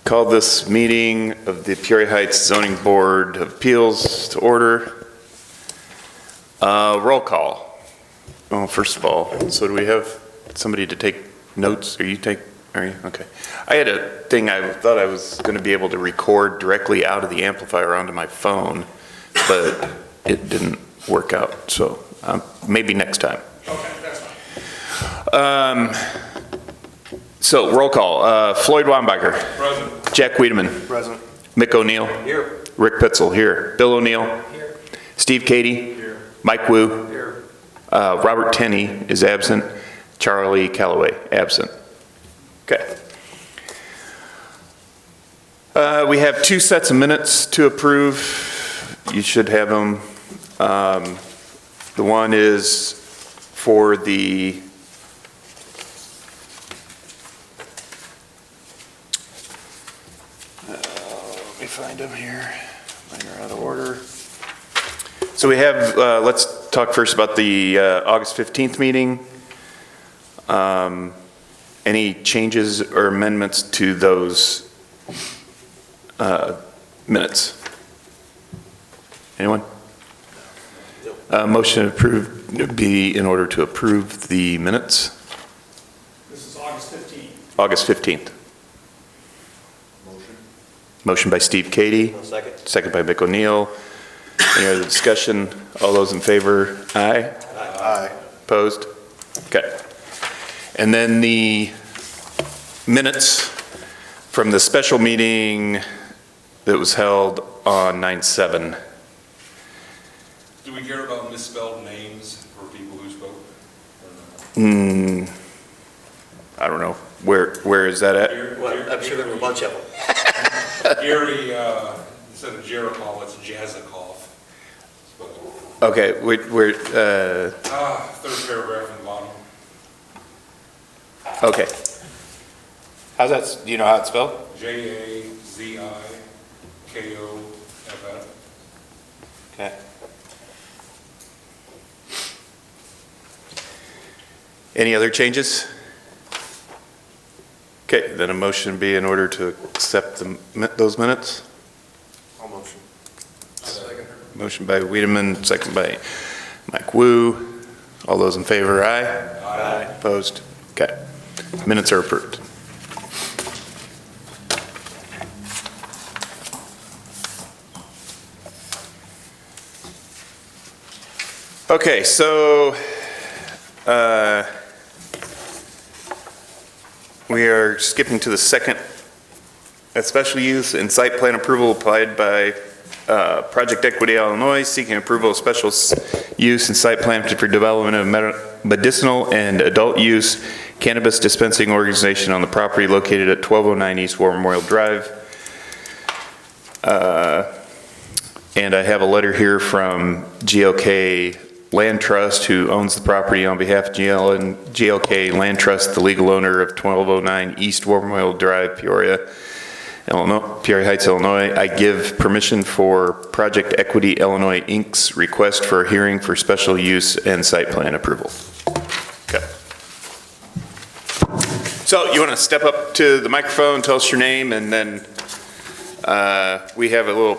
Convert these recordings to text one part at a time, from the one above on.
Call this meeting of the Peoria Heights Zoning Board of Appeals to order. Roll call. Oh, first of all, so do we have somebody to take notes? Are you? Okay. I had a thing I thought I was going to be able to record directly out of the amplifier onto my phone, but it didn't work out. So maybe next time. Okay, that's fine. So roll call. Floyd Wambacher. Present. Jack Wiedemann. Present. Mick O'Neill. Here. Rick Pitzel here. Bill O'Neill. Here. Steve Cady. Here. Mike Wu. Here. Robert Tenney is absent. Charlie Calloway, absent. Okay. We have two sets of minutes to approve. You should have them. The one is for the let me find them here. Mine are out of order. So we have, let's talk first about the August 15th meeting. Any changes or amendments to those minutes? Anyone? Motion approved be in order to approve the minutes. This is August 15th. August 15th. Motion by Steve Cady. Second. Second by Mick O'Neill. Any other discussion? All those in favor? Aye. Aye. Opposed? Okay. And then the minutes from the special meeting that was held on 9/7. Do we care about misspelled names for people who spoke? I don't know. Where is that at? Well, I'm sure there were a bunch of them. Gary, instead of Jericho, it's Jazikoff. Okay, we're Third paragraph in the bottom. okay. How's that, do you know how it's spelled? Jazikoff. Okay. Any other changes? Okay, then a motion be in order to accept those minutes. All motion. Motion by Wiedemann, second by Mike Wu. All those in favor, aye? Aye. Opposed? Okay. Minutes are approved. Okay, so we are skipping to the second special use and site plan approval applied by Project Equity Illinois, seeking approval of special use and site plan for development of medicinal and adult use cannabis dispensing organization on the property located at 1209 East War Memorial Drive. And I have a letter here from GLK Land Trust, who owns the property on behalf of GLK Land Trust, the legal owner of 1209 East War Memorial Drive, Peoria, Illinois, Peoria Heights, Illinois. I give permission for Project Equity Illinois Inc.'s request for a hearing for special use and site plan approval. Okay. So you want to step up to the microphone, tell us your name, and then we have a little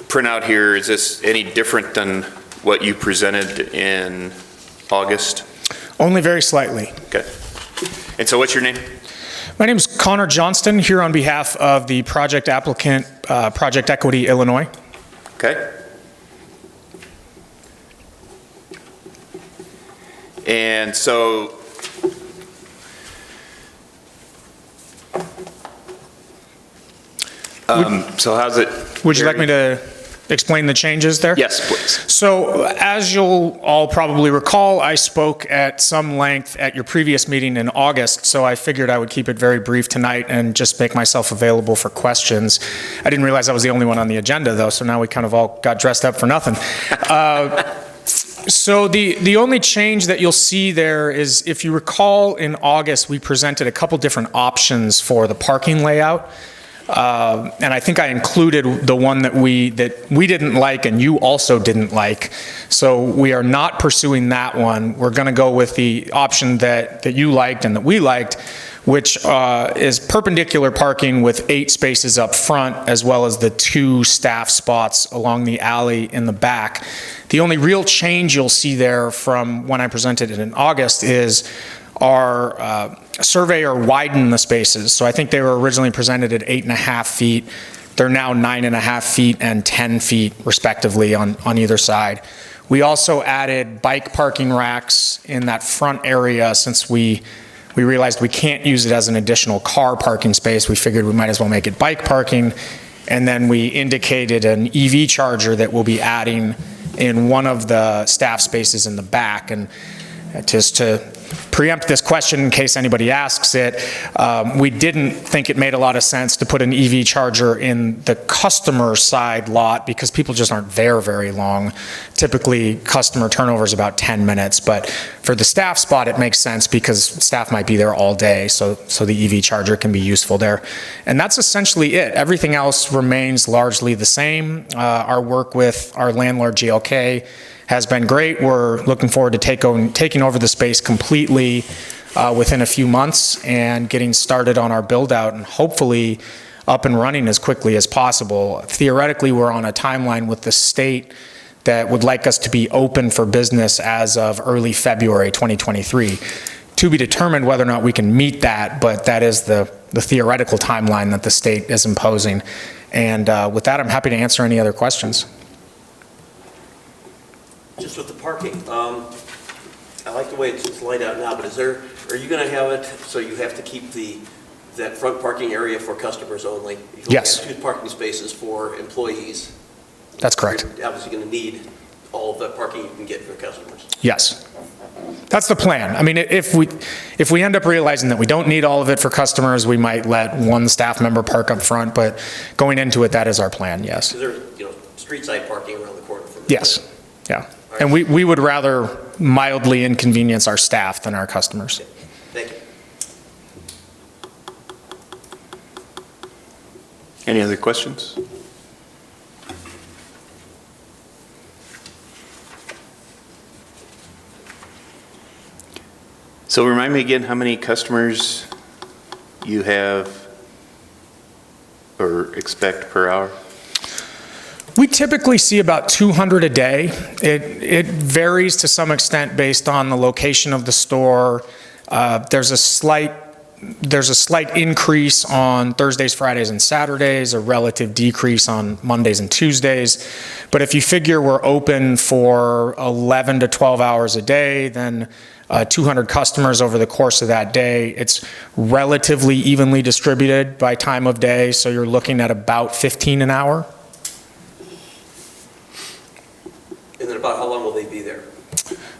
printout here. Is this any different than what you presented in August? Only very slightly. Okay. And so what's your name? My name is Connor Johnston, here on behalf of the project applicant, Project Equity Illinois. Okay. And so so how's it? Would you like me to explain the changes there? Yes, please. So as you'll all probably recall, I spoke at some length at your previous meeting in August, so I figured I would keep it very brief tonight and just make myself available for questions. I didn't realize I was the only one on the agenda, though, so now we kind of all got dressed up for nothing. So the only change that you'll see there is, if you recall, in August, we presented a couple different options for the parking layout. And I think I included the one that we didn't like and you also didn't like. So we are not pursuing that one. We're going to go with the option that you liked and that we liked, which is perpendicular parking with 8 spaces up front, as well as the 2 staff spots along the alley in the back. The only real change you'll see there from when I presented it in August is our surveyor widened the spaces. So I think they were originally presented at 8.5 feet. They're now 9.5 feet and 10 feet respectively on either side. We also added bike parking racks in that front area since we realized we can't use it as an additional car parking space. We figured we might as well make it bike parking. And then we indicated an EV charger that we'll be adding in one of the staff spaces in the back. And just to preempt this question in case anybody asks it, we didn't think it made a lot of sense to put an EV charger in the customer side lot because people just aren't there very long. Typically, customer turnover is about 10 minutes, but for the staff spot, it makes sense because staff might be there all day, so the EV charger can be useful there. And that's essentially it. Everything else remains largely the same. Our work with our landlord, GLK, has been great. We're looking forward to taking over the space completely within a few months and getting started on our build out and hopefully up and running as quickly as possible. Theoretically, we're on a timeline with the state that would like us to be open for business as of early February 2023. To be determined whether or not we can meet that, but that is the theoretical timeline that the state is imposing. And with that, I'm happy to answer any other questions. Just with the parking, I like the way it's laid out now, but are you going to have it so you have to keep that front parking area for customers only? Yes. You have 2 parking spaces for employees. That's correct. You're obviously going to need all of that parking you can get for customers. Yes. That's the plan. I mean, if we end up realizing that we don't need all of it for customers, we might let one staff member park up front, but going into it, that is our plan, yes. Because there's, street side parking around the corner from Yes, yeah. And we would rather mildly inconvenience our staff than our customers. Thank you. Any other questions? So remind me again how many customers you have or expect per hour? We typically see about 200 a day. It varies to some extent based on the location of the store. There's a slight increase on Thursdays, Fridays, and Saturdays, a relative decrease on Mondays and Tuesdays. But if you figure we're open for 11 to 12 hours a day, then 200 customers over the course of that day, it's relatively evenly distributed by time of day, so you're looking at about 15 an hour. And then about how long will they be there?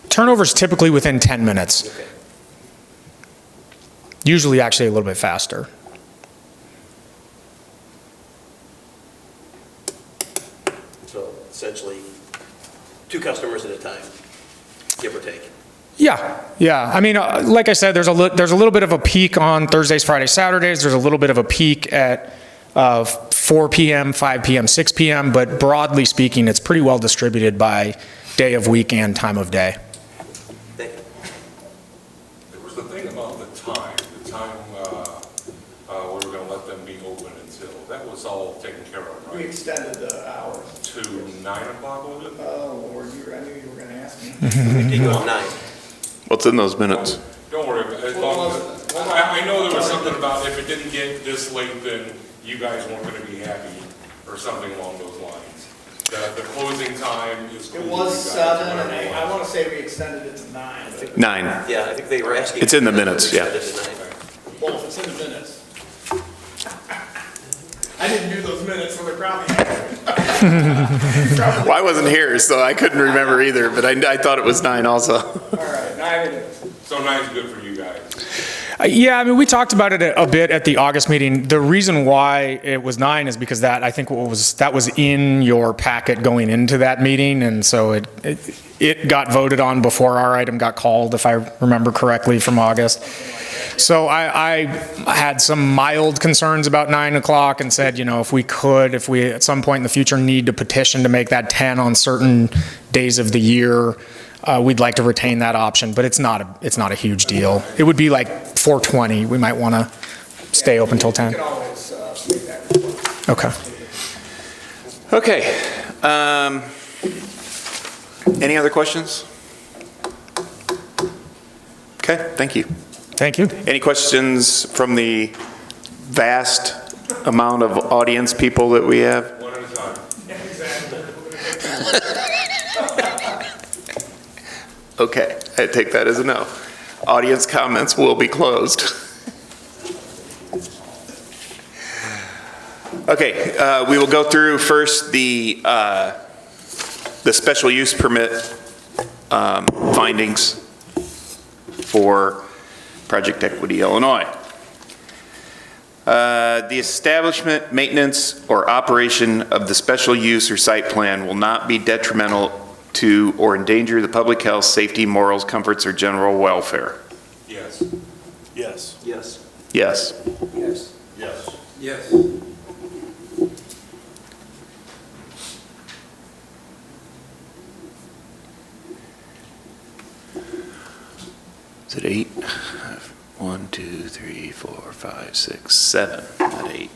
Turnover's typically within 10 minutes. Okay. Usually actually a little bit faster. So essentially 2 customers at a time, give or take. Yeah. I mean, like I said, there's a little bit of a peak on Thursdays, Fridays, Saturdays. There's a little bit of a peak at 4 p.m., 5 p.m., 6 p.m., but broadly speaking, it's pretty well distributed by day of week and time of day. Thank you. There was the thing about the time we were going to let them be open until, that was all taken care of, We right? extended the hours. To 9 o'clock, was it? Oh, Lord, I knew you were going to ask me. We did go 9. What's in those minutes? Don't worry, as long as, well, I know there was something about if it didn't get this late, then you guys weren't going to be happy, or something along those lines. The closing time is cool. It with was you guys, 7, whatever and it I was. want to say we extended it to 9. but- 9. Yeah, I think they were asking. It's in the minutes, yeah. Well, if it's in the minutes. I didn't do those minutes, so they're probably accurate. Well, I wasn't here, so I couldn't remember either, but I thought it was 9 also. All right, Nine it is. So 9's good for you guys. Yeah, I mean, we talked about it a bit at the August meeting. The reason why it was 9 is because that, I think that was in your packet going into that meeting, and so it got voted on before our item got called, if I remember correctly, from August. So I had some mild concerns about 9 o'clock and said, if we at some point in the future need to petition to make that 10 on certain days of the year, we'd like to retain that option, but it's not a huge deal. It would be like 4:20. We might want to stay open till 10. You can always make that request. Okay. Okay. Any other questions? Okay, thank you. Thank you. Any questions from the vast amount of audience people that we have? One at a time. Okay, I take that as a no. Audience comments will be closed. Okay, we will go through first the special use permit findings for Project Equity Illinois. The establishment, maintenance, or operation of the special use or site plan will not be detrimental to or endanger the public health, safety, morals, comforts, or general welfare. Yes. Yes. Yes. Yes. Yes. Yes. Yes. Is it 8? 1, 2, 3, 4, 5, 6, 7, not 8.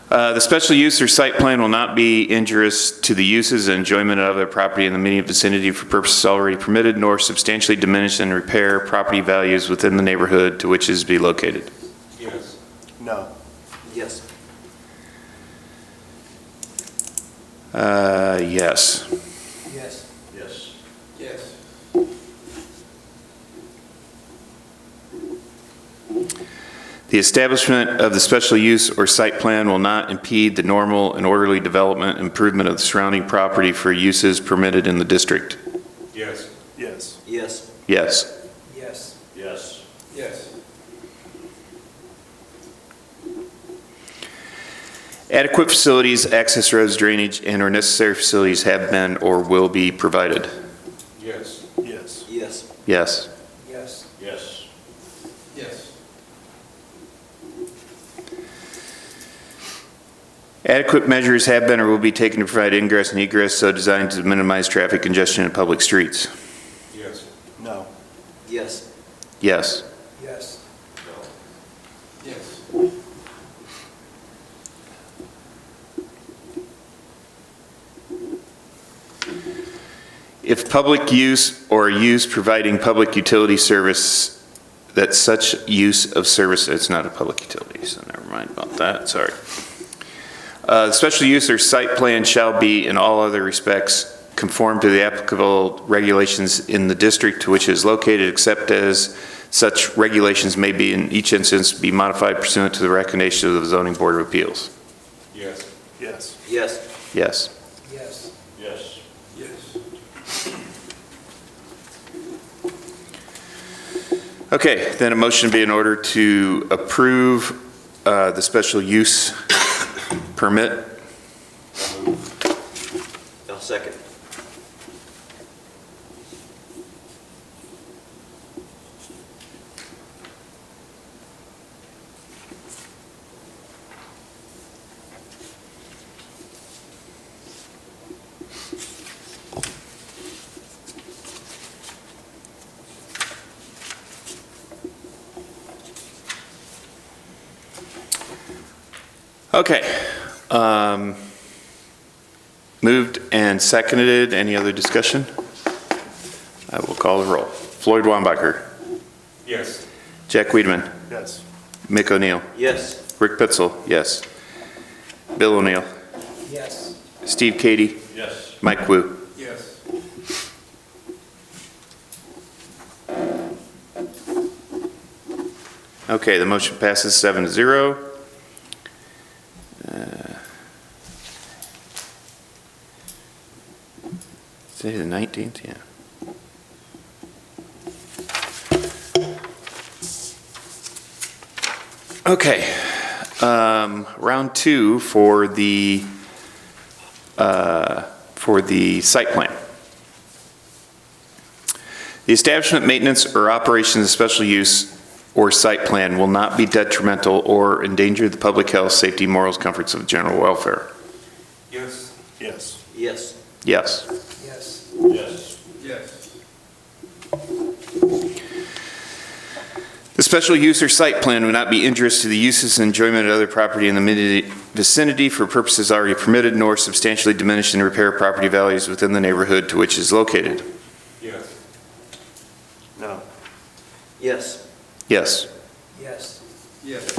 The special use or site plan will not be injurious to the uses and enjoyment of other property in the immediate vicinity for purposes already permitted, nor substantially diminish and repair property values within the neighborhood to which it is to be located. Yes. No. Yes. Yes. Yes. Yes. Yes. The establishment of the special use or site plan will not impede the normal and orderly development and improvement of the surrounding property for uses permitted in the district. Yes. Yes. Yes. Yes. Yes. Yes. Yes. Adequate facilities, access roads, drainage, and/or necessary facilities have been or will be provided. Yes. Yes. Yes. Yes. Yes. Yes. Yes. Adequate measures have been or will be taken to provide ingress and egress so designed to minimize traffic congestion in public streets. Yes. No. Yes. Yes. Yes. Yes. If public use or use providing public utility service, that such use of service, it's not a public utility, so never mind about that, sorry. The special use or site plan shall be in all other respects conform to the applicable regulations in the district to which it is located, except as such regulations may be in each instance be modified pursuant to the recommendation of the zoning board of appeals. Yes. Yes. Yes. Yes. Yes. Yes. Yes. Okay, then a motion be in order to approve the special use permit. I'll second. Okay. Moved and seconded. Any other discussion? I will call the roll. Floyd Wambacher, Yes. Jack Wiedemann, Yes. Mick O'Neill, Yes. Rick Pitzel, yes. Bill O'Neill, Yes. Steve Cady, Yes. Mike Wu. Yes. Okay, the motion passes 7-0. Today the 19th, yeah. Okay, round two for the site plan. The establishment, maintenance, or operations of special use or site plan will not be detrimental or endanger the public health, safety, morals, comforts of general welfare. Yes. Yes. Yes. Yes. Yes. Yes. Yes. The special use or site plan will not be injurious to the uses and enjoyment of other property in the immediate vicinity for purposes already permitted, nor substantially diminish and repair property values within the neighborhood to which it is located. Yes. No. Yes. Yes. Yes. Yes.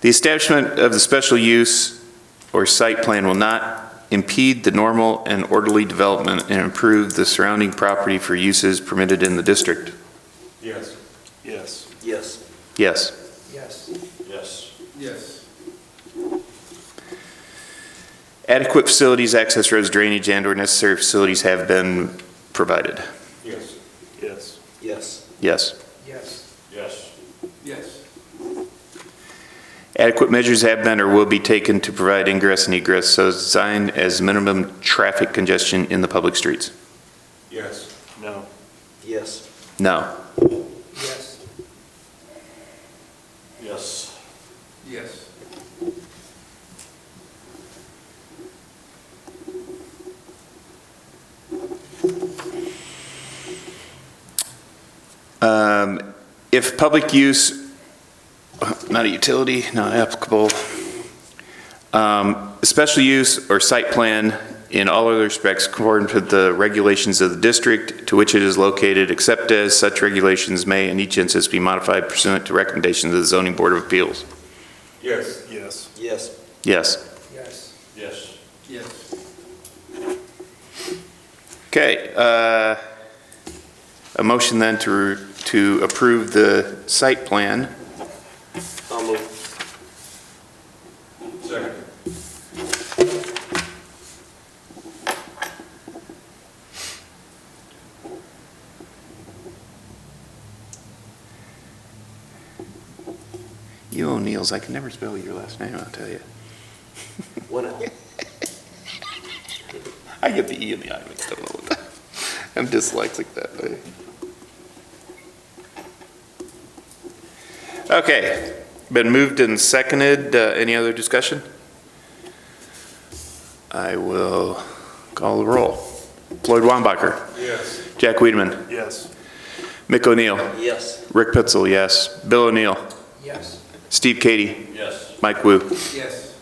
The establishment of the special use or site plan will not impede the normal and orderly development and improve the surrounding property for uses permitted in the district. Yes. Yes. Yes. Yes. Yes. Yes. Yes. Adequate facilities, access roads, drainage, and/or necessary facilities have been provided. Yes. Yes. Yes. Yes. Yes. Yes. Yes. Adequate measures have been or will be taken to provide ingress and egress so designed as minimum traffic congestion in the public streets. Yes. No. Yes. No. Yes. Yes. Yes. If public use, not a utility, not applicable, special use or site plan in all other respects according to the regulations of the district to which it is located, except as such regulations may in each instance be modified pursuant to recommendations of the Zoning Board of Appeals. Yes. Yes. Yes. Yes. Yes. Yes. Yes. Okay, a motion then to approve the site plan. I'll move. Second. You O'Neills, I can never spell your last name, I'll tell you. When I get the E and the I mixed up all the time. I'm dyslexic that way. Okay, been moved and seconded. Any other discussion? I will call the roll. Floyd Wambacher, Yes. Jack Wiedemann, Yes. Mick O'Neill, Yes. Rick Pitzel, yes. Bill O'Neill, Yes. Steve Cady, Yes. Mike Wu. Yes.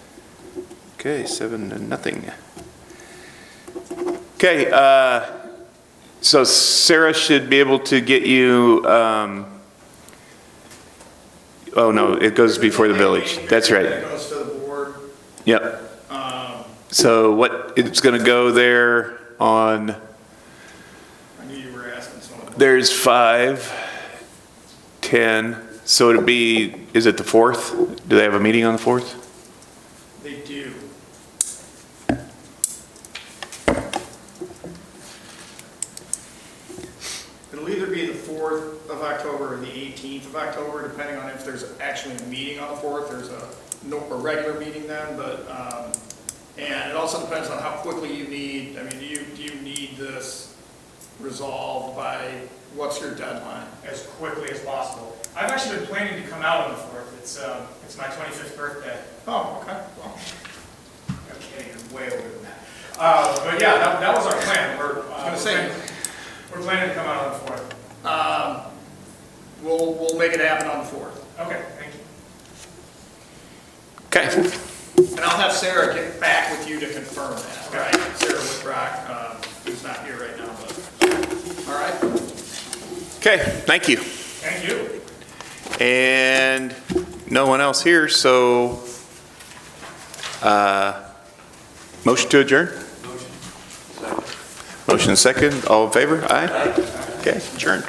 Okay, 7-0. Okay, so Sarah should be able to get you, oh no, it goes before the village. That's It right. goes to the board. Yep. So what, it's gonna go there on, I knew you were asking someone. there's 5, 10, so it'd be, is it the 4th? Do they have a meeting on the 4th? They do. It'll either be the 4th of October or the 18th of October, depending on if there's actually a meeting on the 4th. There's a regular meeting then, but, and it also depends on how quickly you need, I mean, do you need this resolved by, what's your deadline? As quickly as possible. I've actually been planning to come out on the 4th. It's my 25th birthday. Oh, okay. Well, I'm kidding, I'm way older than that. But yeah, that was our plan. We're planning to come out on the 4th. We'll make it happen on the 4th. Okay, thank you. Okay. And I'll have Sarah get back with you to confirm that, right? Sarah Woodrock, who's not here right now, but, all right? Okay, thank you. Thank you. And no one else here, so, motion to adjourn? Motion second, all in favor? Aye? Okay, adjourned.